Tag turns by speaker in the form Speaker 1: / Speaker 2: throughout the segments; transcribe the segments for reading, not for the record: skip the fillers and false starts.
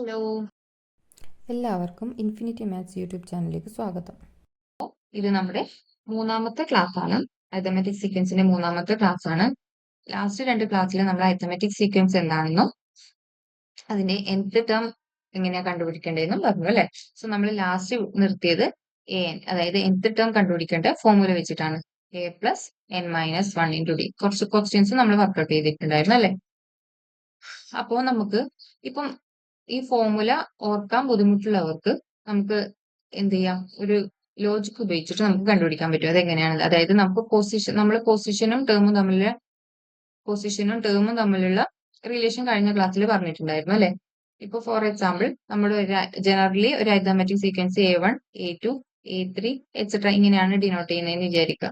Speaker 1: Hello.
Speaker 2: എല്ലാവർക്കും infinity maths YouTube ചാനലിലേക്ക് സ്വാഗതം.
Speaker 1: ഇത് നമ്മുടെ മൂന്നാമത്തെ ക്ലാസ് ആണ്. അരിത്തമെറ്റിക് സീക്വൻസിന്റെ മൂന്നാമത്തെ ക്ലാസ് ആണ്. ലാസ്റ്റ് രണ്ട് ക്ലാസ്സിൽ നമ്മൾ അരിത്തമെറ്റിക് സീക്വൻസ് എന്താണെന്നും അതിന്റെ nth ടേം എങ്ങനെയാ കണ്ടുപിടിക്കേണ്ടതെന്നും പറഞ്ഞു അല്ലെ. സോ നമ്മൾ ലാസ്റ്റ് നിർത്തിയത് an, അതായത് nth ടേം കണ്ടുപിടിക്കേണ്ട ഫോർമുല വെച്ചിട്ടാണ്. a+n-1 × d. കുറച്ച് ക്വസ്റ്റ്യൻസ് നമ്മൾ വർക്ക്ഔട്ട് ചെയ്തിട്ടുണ്ടായിരുന്നു അല്ലെ. അപ്പോൾ നമുക്ക് ഇപ്പം ഈ ഫോർമുല ഓർക്കാൻ ബുദ്ധിമുട്ടുള്ളവർക്ക് നമുക്ക് എന്ത് ചെയ്യാം, ഒരു ലോജിക് ഉപയോഗിച്ചിട്ട് നമുക്ക് കണ്ടുപിടിക്കാൻ പറ്റും അതെങ്ങനെയാണ്. അതായത് നമുക്ക് പൊസിഷനും ടേമും തമ്മിലുള്ള റിലേഷൻ കഴിഞ്ഞ ക്ലാസ്സിൽ പറഞ്ഞിട്ടുണ്ടായിരുന്നു അല്ലെ. ഇപ്പൊ ഫോർ എക്സാമ്പിൾ നമ്മുടെ ജനറലി ഒരു arithmetic sequence A1, A2, A3 etcetera ഇങ്ങനെയാണ് ഡിനോട്ട് ചെയ്യുന്നതെന്ന് വിചാരിക്കുക.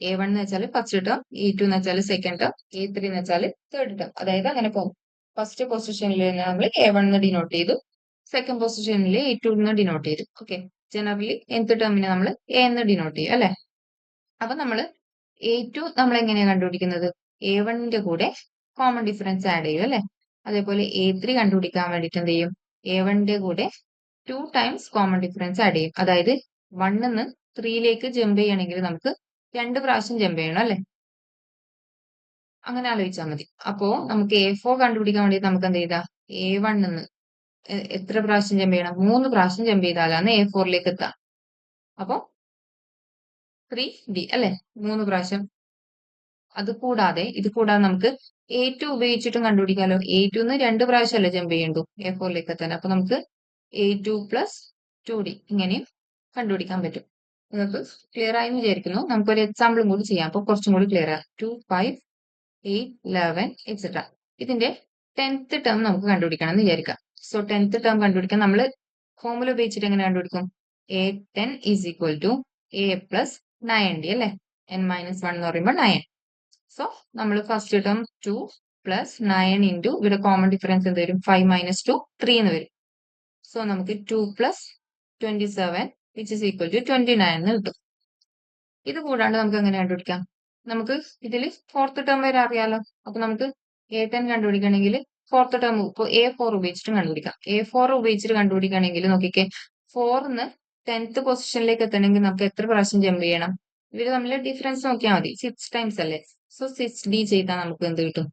Speaker 1: A1 എന്ന് വെച്ചാൽ ഫസ്റ്റ് ടേം, A2 എന്ന് വെച്ചാൽ സെക്കൻഡ് ടേം, A3 എന്ന് വെച്ചാൽ തേർഡ് ടേം. അതായത് അങ്ങനെ പോകും. ഫസ്റ്റ് പൊസിഷനിൽ നമ്മൾ A1 എന്ന് ഡിനോട്ട് ചെയ്തു, സെക്കൻഡ് പൊസിഷനിൽ A2 എന്ന് ഡിനോട്ട് ചെയ്തു. ഓക്കെ, ജനറലി nth ടേമിനെ നമ്മൾ A എന്ന് ഡിനോട്ട് ചെയ്യും അല്ലെ. അപ്പൊ നമ്മൾ A2 നമ്മൾ എങ്ങനെയാണ് കണ്ടുപിടിക്കുന്നത്? A1ന്റെ കൂടെ കോമൺ ഡിഫറൻസ് ആഡ് ചെയ്യും അല്ലെ. അതേപോലെ A3 കണ്ടുപിടിക്കാൻ വേണ്ടിയിട്ട് എന്ത് ചെയ്യും? A1ന്റെ കൂടെ 2 ടൈംസ് കോമൺ ഡിഫറൻസ് ആഡ് ചെയ്യും. അതായത് 1 നിന്ന് 3ലേക്ക് ജമ്പ് ചെയ്യണമെങ്കിൽ നമുക്ക് 2 പ്രാവശ്യം ജമ്പ് ചെയ്യണം അല്ലെ. അങ്ങനെ ആലോചിച്ചാൽ മതി. അപ്പോ നമുക്ക് A4 കണ്ടുപിടിക്കാൻ വേണ്ടി നമുക്ക് എന്ത് ചെയ്താ, A1 നിന്ന് എത്ര പ്രാവശ്യം ജമ്പ് ചെയ്യണം? 3 പ്രാവശ്യം ജമ്പ് ചെയ്താലാണ് A4ലേക്ക് എത്താം. അപ്പൊ 3D അല്ലെ, 3 പ്രാവശ്യം. ഇത് കൂടാതെ നമുക്ക് A2 ഉപയോഗിച്ചിട്ടും കണ്ടുപിടിക്കാലോ. A2 ന്ന് 2 പ്രാവശ്യമല്ലേ ജമ്പ് ചെയ്യണ്ടു A4ലേക്ക് എത്താൻ. അപ്പൊ നമുക്ക് A2 + 2D ഇങ്ങനെയും കണ്ടുപിടിക്കാൻ പറ്റും. നിങ്ങൾക്ക് ക്ലിയർ ആയി എന്ന് വിചാരിക്കുന്നു. നമുക്കൊരു എക്സാമ്പിളും കൂടി ചെയ്യാം. അപ്പൊ കുറച്ചും കൂടി ക്ലിയർ ആകും. 2, 5, 8, 11 എക്സെട്ര. ഇതിന്റെ 10th ടേം നമുക്ക് കണ്ടുപിടിക്കണം എന്ന് വിചാരിക്കാം. സോ 10th ടേം കണ്ടുപിടിക്കാൻ നമ്മൾ ഫോർമുല ഉപയോഗിച്ചിട്ട് എങ്ങനെ കണ്ടുപിടിക്കും? A10 = A + 9D അല്ലെ. n-1 എന്ന് പറയുമ്പോൾ 9. സോ നമ്മൾ ഫസ്റ്റ് ടേം 2 + 9 × ഇവിടെ കോമൺ ഡിഫറൻസ് എന്ത് വരും? 5 - 2 3 എന്ന് വരും. സോ നമുക്ക് 2 + 27 = 29 എന്ന് കിട്ടും. ഇത് കൂടാണ്ട് നമുക്ക് എങ്ങനെ കണ്ടുപിടിക്കാം? നമുക്ക് ഇതിൽ ഫോർത്ത് ടേം വരെ അറിയാലോ. അപ്പൊ നമുക്ക് A10 കണ്ടുപിടിക്കണമെങ്കിൽ ഫോർത്ത് ടേം ഇപ്പോൾ A4 ഉപയോഗിച്ചിട്ടും കണ്ടുപിടിക്കാം. A4 ഉപയോഗിച്ചിട്ട് കണ്ടുപിടിക്കണമെങ്കിൽ നോക്കിക്കേ, 4ന്ന് 10th പൊസിഷനിലേക്ക് എത്തണമെങ്കിൽ നമുക്ക് എത്ര പ്രാവശ്യം ജമ്പ് ചെയ്യണം? ഇവര് തമ്മിൽ ഡിഫറൻസ് നോക്കിയാൽ മതി. 6 ടൈംസ് അല്ലേ. സോ 6D ചെയ്താൽ നമുക്ക് എന്ത് കിട്ടും?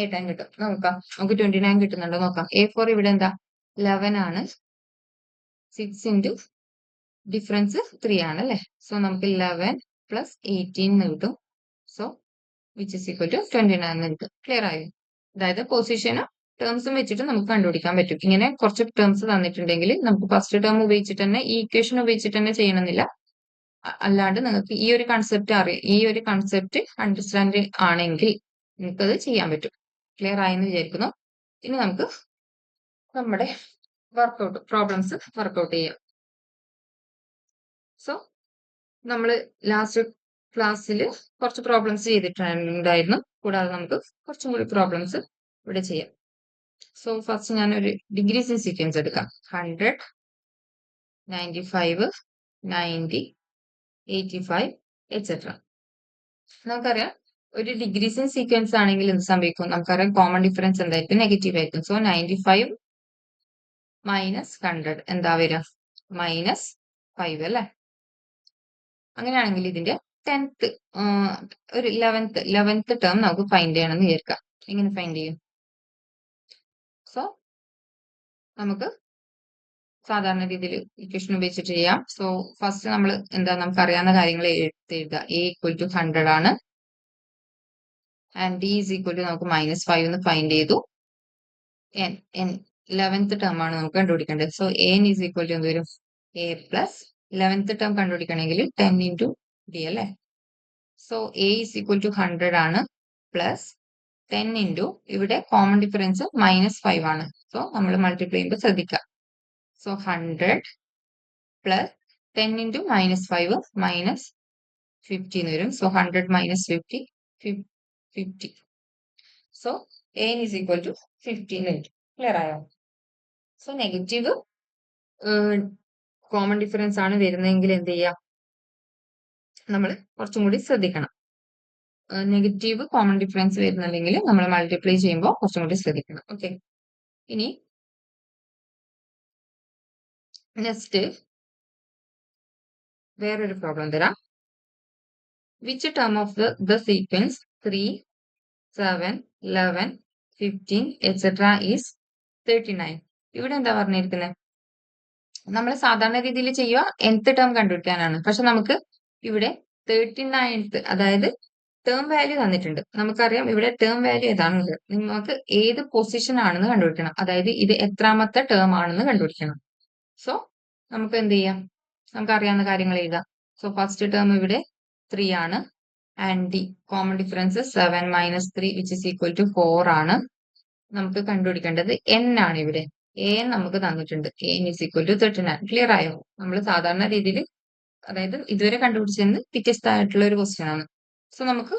Speaker 1: A10 കിട്ടും. നോക്കാം, നമുക്ക് 29 കിട്ടുന്നുണ്ടോ നോക്കാം. A4 ഇവിടെ എന്താ 11 ആണ്, 6 × ഡിഫറൻസ് 3 ആണ് അല്ലെ. സോ നമുക്ക് 11 + 18 എന്ന് കിട്ടും. So which is equal to 29 എന്ന് കിട്ടും. ക്ലിയർ ആയോ? അതായത് പൊസിഷനും ടേംസും വെച്ചിട്ട് നമുക്ക് കണ്ടുപിടിക്കാൻ പറ്റും. ഇങ്ങനെ കുറച്ച് ടേംസ് തന്നിട്ടുണ്ടെങ്കിൽ നമുക്ക് ഫസ്റ്റ് ടേം ഉപയോഗിച്ചിട്ട് തന്നെ ഈ ഇക്വേഷൻ ഉപയോഗിച്ചിട്ട് തന്നെ ചെയ്യണമെന്നില്ല. അല്ലാണ്ട് നിങ്ങൾക്ക് ഈ ഒരു കൺസെപ്റ്റ് അണ്ടർസ്റ്റാൻഡ് ആണെങ്കിൽ നിങ്ങൾക്കത് ചെയ്യാൻ പറ്റും. ക്ലിയർ ആയെന്ന് വിചാരിക്കുന്നു. ഇനി നമുക്ക് നമ്മുടെ പ്രോബ്ലംസ് വർക്ക്ഔട്ട് ചെയ്യാം. സോ നമ്മൾ ലാസ്റ്റ് ക്ലാസ്സിൽ കുറച്ച് പ്രോബ്ലംസ് ചെയ്തിട്ടുണ്ടായിരുന്നു. കൂടാതെ നമുക്ക് കുറച്ചും കൂടി പ്രോബ്ലംസ് ഇവിടെ ചെയ്യാം. സോ ഫസ്റ്റ് ഞാൻ ഒരു ഡിഗ്രീസ് ഇൻ സീക്വൻസ് എടുക്കാം. 100, 95, 90, 85 എക്സെട്ര. നമുക്കറിയാം ഒരു ഡിഗ്രീസ് ഇൻ സീക്വൻസ് ആണെങ്കിൽ എന്ത് സംഭവിക്കും? നമുക്കറിയാം കോമൺ ഡിഫറൻസ് എന്തായിരിക്കും? നെഗറ്റീവ് ആയിരിക്കും. സോ 95 - 100 എന്താ വരിക? -5 അല്ലെ. അങ്ങനെയാണെങ്കിൽ ഇതിന്റെ 10th ഒരു 11th ടേം നമുക്ക് ഫൈൻഡ് ചെയ്യണം എന്ന് വിചാരിക്കാം. എങ്ങനെ ഫൈൻഡ് ചെയ്യും? സോ നമുക്ക് സാധാരണ രീതിയിൽ ഇക്വേഷൻ ഉപയോഗിച്ചിട്ട് ചെയ്യാം. സോ ഫസ്റ്റ് നമ്മൾ നമുക്ക് അറിയാവുന്ന കാര്യങ്ങൾ എഴുതുക. A = 100 ആണ്, ആൻഡ് D = നമുക്ക് -5 എന്ന് ഫൈൻഡ് ചെയ്തു. 11th ടേം ആണ് നമുക്ക് കണ്ടുപിടിക്കേണ്ടത്. സോ An = എന്ത് വരും? A + 11th ടേം കണ്ടുപിടിക്കണമെങ്കിൽ 10 × D അല്ലെ. സോ A = 100 ആണ്, പ്ലസ് 10 × ഇവിടെ കോമൺ ഡിഫറൻസ് -5 ആണ്. സോ നമ്മൾ മൾട്ടിപ്ലൈ ചെയ്യുമ്പോൾ ശ്രദ്ധിക്കുക. സോ 100 + 10 × -5 -50 എന്ന് വരും. സോ 100 - 50 50. സോ An = 50 എന്ന് വരും. ക്ലിയർ ആയോ? സോ നെഗറ്റീവ് കോമൺ ഡിഫറൻസ് ആണ് വരുന്നതെങ്കിൽ എന്ത് ചെയ്യാം? നമ്മൾ കുറച്ചും കൂടി ശ്രദ്ധിക്കണം. നെഗറ്റീവ് കോമൺ ഡിഫറൻസ് വരുന്നുണ്ടെങ്കിൽ നമ്മൾ മൾട്ടിപ്ലൈ ചെയ്യുമ്പോൾ കുറച്ചും കൂടി ശ്രദ്ധിക്കണം. ഓക്കെ, ഇനി നെക്സ്റ്റ് വേറൊരു പ്രോബ്ലം തരാം. Which term of the sequence 3, 7, 11, 15 etcetera is 39? ഇവിടെ എന്താ പറഞ്ഞിരിക്കുന്നത്? നമ്മൾ സാധാരണ രീതിയിൽ ചെയ്യുക nth ടേം കണ്ടുപിടിക്കാനാണ്. പക്ഷെ നമുക്ക് ഇവിടെ 39th, അതായത് ടേം വാല്യൂ തന്നിട്ടുണ്ട്. നമുക്കറിയാം ഇവിടെ ടേം വാല്യൂ ഏതാണുള്ളത്. നിങ്ങൾക്ക് ഏത് പൊസിഷൻ ആണെന്ന് കണ്ടുപിടിക്കണം. അതായത് ഇത് എത്രാമത്തെ ടേം ആണെന്ന് കണ്ടുപിടിക്കണം. സോ നമുക്ക് എന്ത് ചെയ്യാം? നമുക്കറിയാവുന്ന കാര്യങ്ങൾ എഴുതാം. സോ ഫസ്റ്റ് ടേം ഇവിടെ 3 ആണ്. And d common difference 7 minus 3 which is equal to 4 ആണ്. നമുക്ക് കണ്ടുപിടിക്കേണ്ടത് n ആണ് ഇവിടെ. an നമുക്ക് തന്നിട്ടുണ്ട്. an is equal to 39. Clear ആയോ? നമ്മൾ സാധാരണ രീതിയിൽ, അതായത് ഇതുവരെ കണ്ടുപിടിച്ചതിന് വ്യത്യസ്തമായിട്ടുള്ള ഒരു ക്വസ്റ്റ്യൻ ആണ്. സോ നമുക്ക്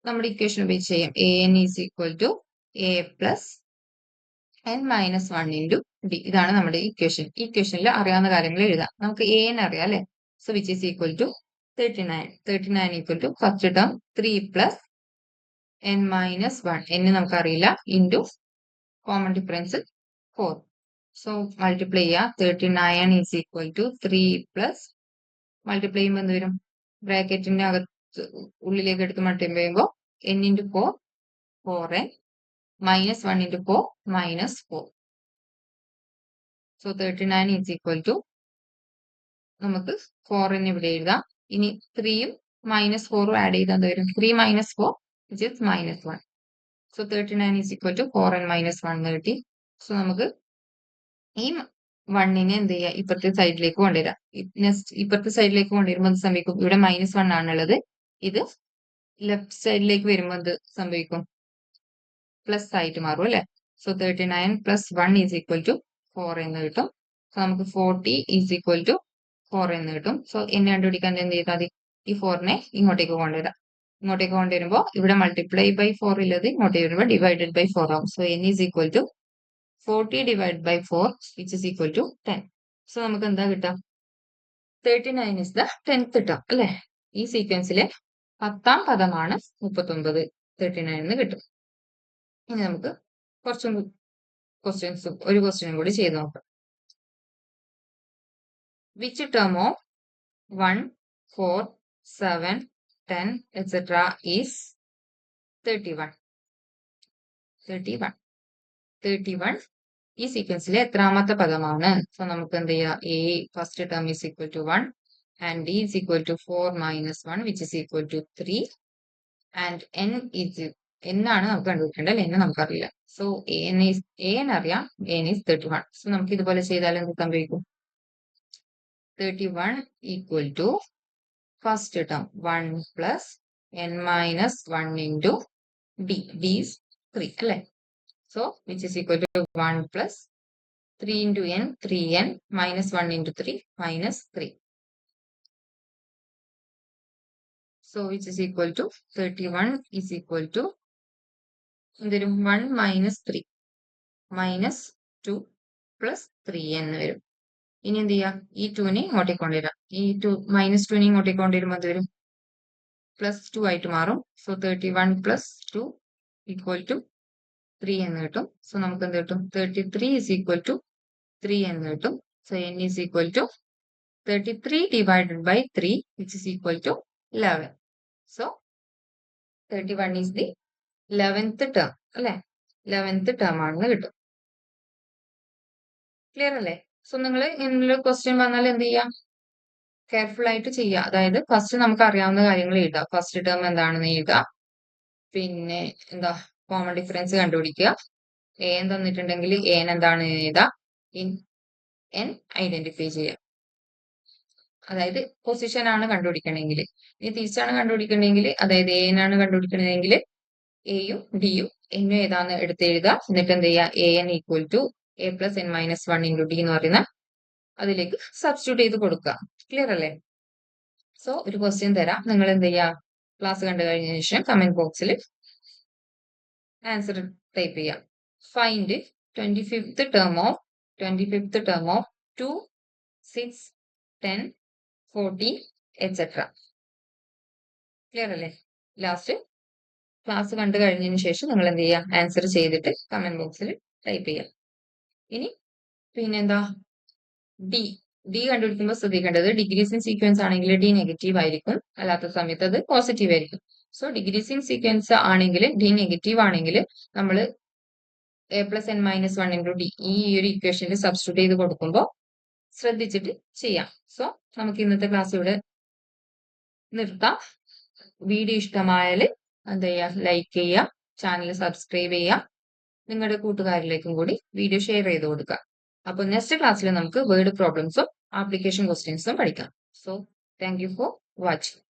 Speaker 1: നമ്മുടെ ഇക്വേഷൻ ഉപയോഗിച്ച് ചെയ്യാം. an is equal to a plus n minus 1 into d. ഇതാണ് നമ്മുടെ ഇക്വേഷൻ. ഈ ഇക്വേഷനിൽ അറിയാവുന്ന കാര്യങ്ങൾ എഴുതാം. നമുക്ക് an അറിയാം അല്ലെ? So which is equal to 39. 39 equal to first term 3 plus n minus 1. n നമുക്കറിയില്ല. Into common difference 4. So multiply ചെയ്യുക. 39 is equal to 3 plus multiply ചെയ്യുമ്പോൾ എന്ത് വരും? ബ്രാക്കറ്റിന്റെ അകത്ത് ഉള്ളിലേക്ക് എടുത്ത് മൾട്ടിപ്ലൈ ചെയ്യുമ്പോൾ n into 4 4n minus 1 into 4 minus 4. So 39 is equal to, നമുക്ക് 4n ഇവിടെ എഴുതാം. ഇനി 3യും മൈനസ് 4ഉം ആഡ് ചെയ്താൽ എന്ത് വരും? 3 minus 4 which is minus 1. So 39 is equal to 4n minus 1 കിട്ടി. സോ നമുക്ക് ഈ 1നെ എന്ത് ചെയ്യുക? ഇപ്പുറത്തെ സൈഡിലേക്ക് കൊണ്ടുവരാം. നെക്സ്റ്റ് ഇപ്പുറത്തെ സൈഡിലേക്ക് കൊണ്ടുവരുമ്പോൾ എന്ത് സംഭവിക്കും? ഇവിടെ മൈനസ് 1 ആണുള്ളത്. ഇത് ലെഫ്റ്റ് സൈഡിലേക്ക് വരുമ്പോൾ എന്ത് സംഭവിക്കും? പ്ലസ് ആയിട്ട് മാറും അല്ലെ? So 39 plus 1 is equal to 4 എന്ന് കിട്ടും. സോ നമുക്ക് 40 ഈസ് ഈക്വൽ ടു 4 എന്ന് കിട്ടും. സോ എന്നെ കണ്ടുപിടിക്കാൻ എന്ത് ചെയ്താൽ മതി? ഈ 4നെ ഇങ്ങോട്ടേക്ക് കൊണ്ടുവരാം. ഇങ്ങോട്ടേക്ക് കൊണ്ടുവരുമ്പോൾ ഇവിടെ മൾട്ടിപ്ലൈ ബൈ 4 ഉള്ളത് ഇങ്ങോട്ടേക്ക് വരുമ്പോൾ ഡിവൈഡഡ് ബൈ 4 ആവും. So n is equal to 40 divided by 4 which is equal to 10. So നമുക്ക് എന്താ കിട്ടാം? 39 is the 10th term അല്ലെ? ഈ സീക്വൻസിലെ 10ാം പദമാണ് 39. 39 എന്ന് കിട്ടും. ഇനി നമുക്ക് കുറച്ചും ഒരു ക്വസ്റ്റ്യനും കൂടി ചെയ്ത് നോക്കാം. Which term of 1, 4, 7, 10 etc. is 31? 31 ഈ സീക്വൻസിലെ എത്രാമത്തെ പദമാണ്? സോ നമുക്ക് എന്ത് ചെയ്യാം? a first term is equal to 1 and d is equal to 4 minus 1 which is equal to 3 and n ആണ് നമുക്ക് കണ്ടുപിടിക്കേണ്ടത് അല്ലെ? n നമുക്കറിയില്ല. സോ an അറിയാം, n ഈസ് 31. സോ നമുക്ക് ഇതുപോലെ ചെയ്താൽ എന്ത് സംഭവിക്കും? 31 equal to first term 1 plus n minus 1 into d. d is 3 അല്ലെ? So, which is equal to 1 plus 3 into n, 3n minus 1 into 3 minus 3. So, which is equal to 31 is equal to 1 minus 3 minus 2 plus 3n വരും. ഇനി എന്ത് ചെയ്യാം? ഈ 2നെ ഇങ്ങോട്ടേക്ക് കൊണ്ടുവരാം. ഈ 2 minus 2നെ ഇങ്ങോട്ടേക്ക് കൊണ്ടുവരുമ്പോൾ എന്ത് വരും? പ്ലസ് 2 ആയിട്ട് മാറും. സോ 31 പ്ലസ് 2 ഈക്വൽ ടു 3 എന്ന് കിട്ടും. സോ നമുക്ക് എന്ത് കിട്ടും? 33 is equal to 3 എന്ന് കിട്ടും. So n is equal to 33 divided by 3 which is equal to 11. So 31 is the 11th term അല്ലെ? 11th term ആണെന്ന് കിട്ടും. ക്ലിയർ അല്ലേ? സോ നിങ്ങൾ ഇങ്ങനെയുള്ള ക്വസ്റ്റ്യൻ വന്നാൽ എന്ത് ചെയ്യാം? കെയർഫുൾ ആയിട്ട് ചെയ്യുക. അതായത് ഫസ്റ്റ് നമുക്ക് അറിയാവുന്ന കാര്യങ്ങൾ എഴുതാം. ഫസ്റ്റ് ടേം എന്താണെന്ന് എഴുതുക. പിന്നെ എന്താ കോമൺ ഡിഫറൻസ് കണ്ടുപിടിക്കുക. an തന്നിട്ടുണ്ടെങ്കിൽ an എന്താണ് എഴുതാം. n ഐഡന്റിഫൈ ചെയ്യുക. അതായത് പൊസിഷൻ ആണ് കണ്ടുപിടിക്കണമെങ്കിൽ. ഇനി തിരിച്ചാണ് കണ്ടുപിടിക്കണമെങ്കിൽ, അതായത് an ആണ് കണ്ടുപിടിക്കണമെങ്കിൽ എയും ഡിയും എന്നും ഏതാന്ന് എടുത്ത് എഴുതുക. എന്നിട്ട് എന്ത് ചെയ്യുക? an equal to a plus n minus 1 into d എന്ന് പറയുന്ന അതിലേക്ക് സബ്സ്റ്റിറ്റ്യൂട്ട് ചെയ്ത് കൊടുക്കുക. ക്ലിയർ അല്ലേ? സോ ഒരു ക്വസ്റ്റ്യൻ തരാം. നിങ്ങൾ എന്ത് ചെയ്യുക? ക്ലാസ് കണ്ടു കഴിഞ്ഞ ശേഷം കമന്റ് ബോക്സിൽ ആൻസർ ടൈപ്പ് ചെയ്യാം. Find 25th term of 2, 6, 10, 40 etc. Clear അല്ലേ? ലാസ്റ്റ് ക്ലാസ് കണ്ടു കഴിഞ്ഞതിന് ശേഷം നിങ്ങൾ എന്ത് ചെയ്യുക? ആൻസർ ചെയ്തിട്ട് കമന്റ് ബോക്സിൽ ടൈപ്പ് ചെയ്യാം. ഇനി പിന്നെന്താ? ഡി ഡി കണ്ടുപിടിക്കുമ്പോൾ ശ്രദ്ധിക്കേണ്ടത് ഡിഗ്രീസ് ഇൻ സീക്വൻസ് ആണെങ്കിൽ ഡി നെഗറ്റീവ് ആയിരിക്കും, അല്ലാത്ത സമയത്ത് അത് പോസിറ്റീവ് ആയിരിക്കും. സോ ഡിഗ്രീസ് ഇൻ സീക്വൻസ് ആണെങ്കിൽ ഡി നെഗറ്റീവ് ആണെങ്കിൽ നമ്മൾ A plus N minus one into D ഈ ഒരു ഇക്വേഷനിൽ സബ്സ്റ്റിറ്റ്യൂട്ട് ചെയ്ത് കൊടുക്കുമ്പോൾ ശ്രദ്ധിച്ചിട്ട് ചെയ്യാം. സോ നമുക്ക് ഇന്നത്തെ ക്ലാസ് ഇവിടെ നിർത്താം. വീഡിയോ ഇഷ്ടമായാൽ എന്താ ചെയ്യുക, ലൈക്ക് ചെയ്യുക, ചാനൽ സബ്സ്ക്രൈബ് ചെയ്യുക, നിങ്ങളുടെ കൂട്ടുകാരിലേക്കും കൂടി വീഡിയോ ഷെയർ ചെയ്ത് കൊടുക്കുക. അപ്പോൾ നെക്സ്റ്റ് ക്ലാസ്സിൽ നമുക്ക് വേർഡ് പ്രോബ്ലംസും ആപ്ലിക്കേഷൻ ക്വസ്റ്റ്യൻസും പഠിക്കാം. So thank you for watching.